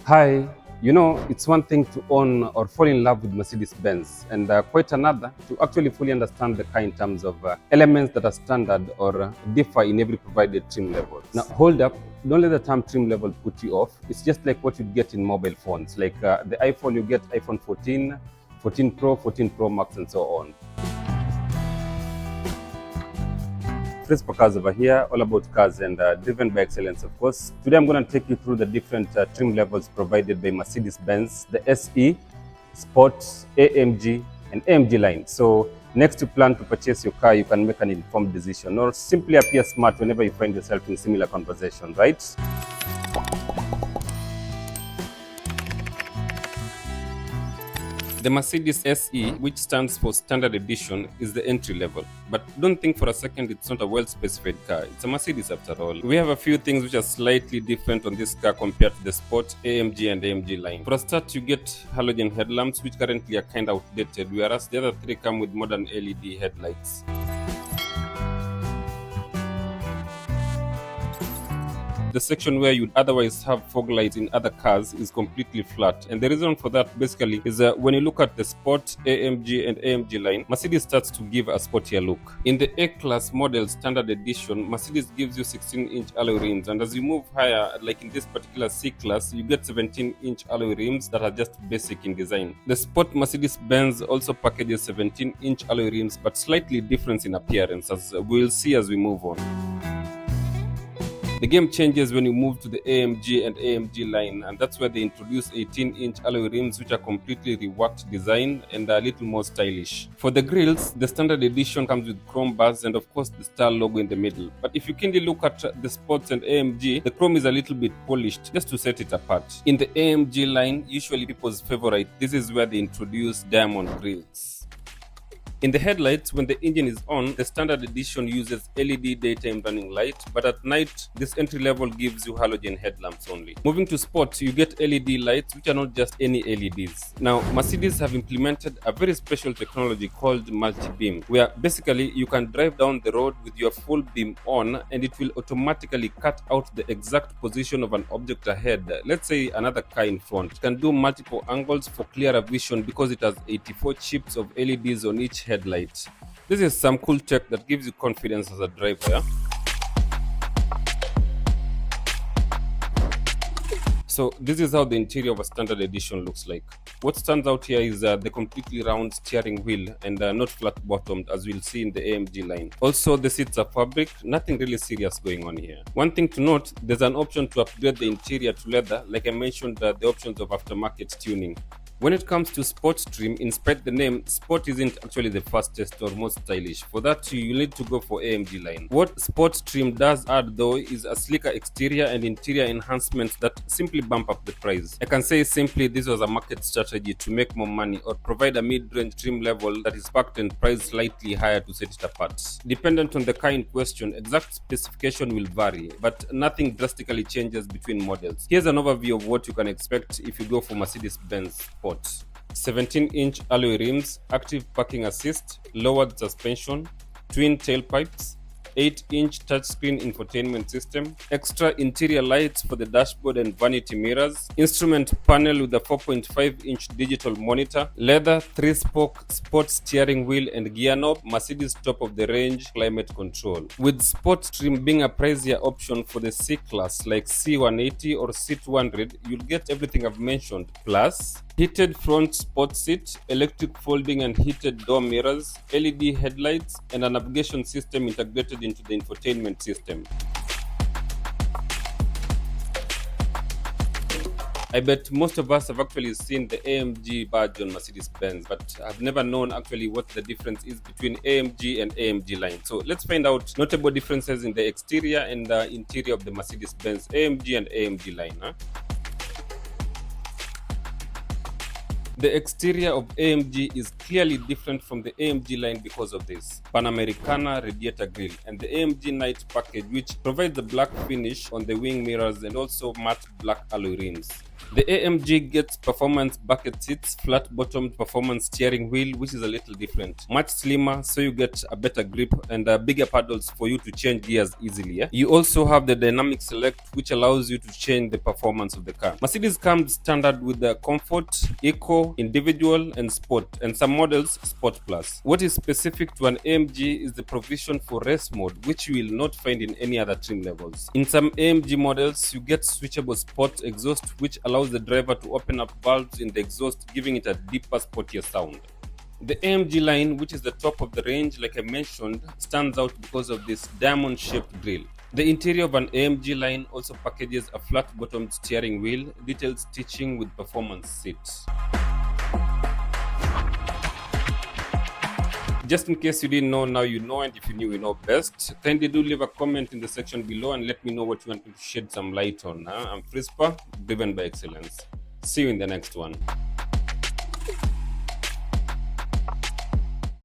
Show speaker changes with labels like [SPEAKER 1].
[SPEAKER 1] Hi, it's one thing to own or fall in love with Mercedes-Benz, and quite another to actually fully understand the car in terms of elements that are standard or differ in every provided trim level. Now, hold up, don't let the term trim level put you off. It's just like what you get in mobile phones, like the iPhone, you get iPhone 14, 14 Pro, 14 Pro Max, and so on. Principal Cars over here, all about cars and driven by excellence, of course. Today I'm going to take you through the different trim levels provided by Mercedes-Benz, the SE, Sport, AMG, and AMG line. So next you plan to purchase your car, you can make an informed decision or simply appear smart whenever you find yourself in similar conversation, right? The Mercedes SE, which stands for Standard Edition, is the entry level. But don't think for a second it's not a well-specified car. It's a Mercedes after all. We have a few things which are slightly different on this car compared to the Sport, AMG, and AMG line. For a start, you get halogen headlamps, which currently are kind of outdated, whereas the other three come with modern LED headlights. The section where you'd otherwise have fog lights in other cars is completely flat, and the reason for that basically is that when you look at the Sport, AMG, and AMG line, Mercedes starts to give a sportier look. In the A-Class model Standard Edition, Mercedes gives you 16-inch alloy rims, and as you move higher, like in this particular C-Class, you get 17-inch alloy rims that are just basic in design. The Sport Mercedes-Benz also packages 17-inch alloy rims, but slightly different in appearance, as we'll see as we move on. The game changes when you move to the AMG and AMG line, and that's where they introduce 18-inch alloy rims which are completely reworked design and are a little more stylish. For the grills, the Standard Edition comes with chrome bars and of course the star logo in the middle. But if you kindly look at the Sports and AMG, the chrome is a little bit polished just to set it apart. In the AMG line, usually people's favorite, this is where they introduce diamond grills. In the headlights, when the engine is on, the Standard Edition uses LED daytime running light, but at night, this entry level gives you halogen headlamps only. Moving to Sport, you get LED lights, which are not just any LEDs. Now, Mercedes have implemented a very special technology called multi-beam, where basically you can drive down the road with your full beam on, and it will automatically cut out the exact position of an object ahead. Let's say another car in front. It can do multiple angles for clearer vision because it has 84 chips of LEDs on each headlight. This is some cool tech that gives you confidence as a driver. So this is how the interior of a Standard Edition looks like. What stands out here is the completely round steering wheel and not flat bottomed, as we'll see in the AMG line. Also, the seats are fabric, nothing really serious going on here. One thing to note, there's an option to upgrade the interior to leather, like I mentioned, the options of aftermarket tuning. When it comes to Sport trim, despite the name, Sport isn't actually the fastest or most stylish. For that, you need to go for AMG line. What Sport trim does add though is a slicker exterior and interior enhancements that simply bump up the price. I can say simply this was a market strategy to make more money or provide a mid-range trim level that is packed and priced slightly higher to set it apart. Dependent on the car in question, exact specification will vary, but nothing drastically changes between models. Here's an overview of what you can expect if you go for Mercedes-Benz Sport. 17-inch alloy rims, active parking assist, lowered suspension, twin tailpipes, 8-inch touchscreen infotainment system, extra interior lights for the dashboard and vanity mirrors, instrument panel with a 4.5-inch digital monitor, leather 3-spoke sports steering wheel and gear knob, Mercedes top-of-the-range climate control. With Sport trim being a pricier option for the C-Class like C180 or C200, you'll get everything I've mentioned, plus heated front sport seat, electric folding and heated door mirrors, LED headlights, and a navigation system integrated into the infotainment system. I bet most of us have actually seen the AMG badge on Mercedes-Benz, but I've never known actually what the difference is between AMG and AMG line. So let's find out notable differences in the exterior and the interior of the Mercedes-Benz AMG and AMG line. The exterior of AMG is clearly different from the AMG line because of this Panamericana radiator grille and the AMG Night package, which provides a black finish on the wing mirrors and also matte black alloy rims. The AMG gets performance bucket seats, flat-bottomed performance steering wheel, which is a little different. Much slimmer, so you get a better grip and bigger paddles for you to change gears easily. Yeah? You also have the dynamic select, which allows you to change the performance of the car. Mercedes comes standard with the comfort, eco, individual, and sport, and some models sport plus. What is specific to an AMG is the provision for race mode, which you will not find in any other trim levels. In some AMG models, you get switchable sport exhaust, which allows the driver to open up valves in the exhaust, giving it a deeper, sportier sound. The AMG line, which is the top of the range, like I mentioned, stands out because of this diamond-shaped grille. The interior of an AMG line also packages a flat-bottomed steering wheel, detailed stitching with performance seats. Just in case you didn't know, now you know, and if you knew, you know best. Kindly do leave a comment in the section below and let me know what you want me to shed some light on. I'm Frispa, driven by excellence. See you in the next one.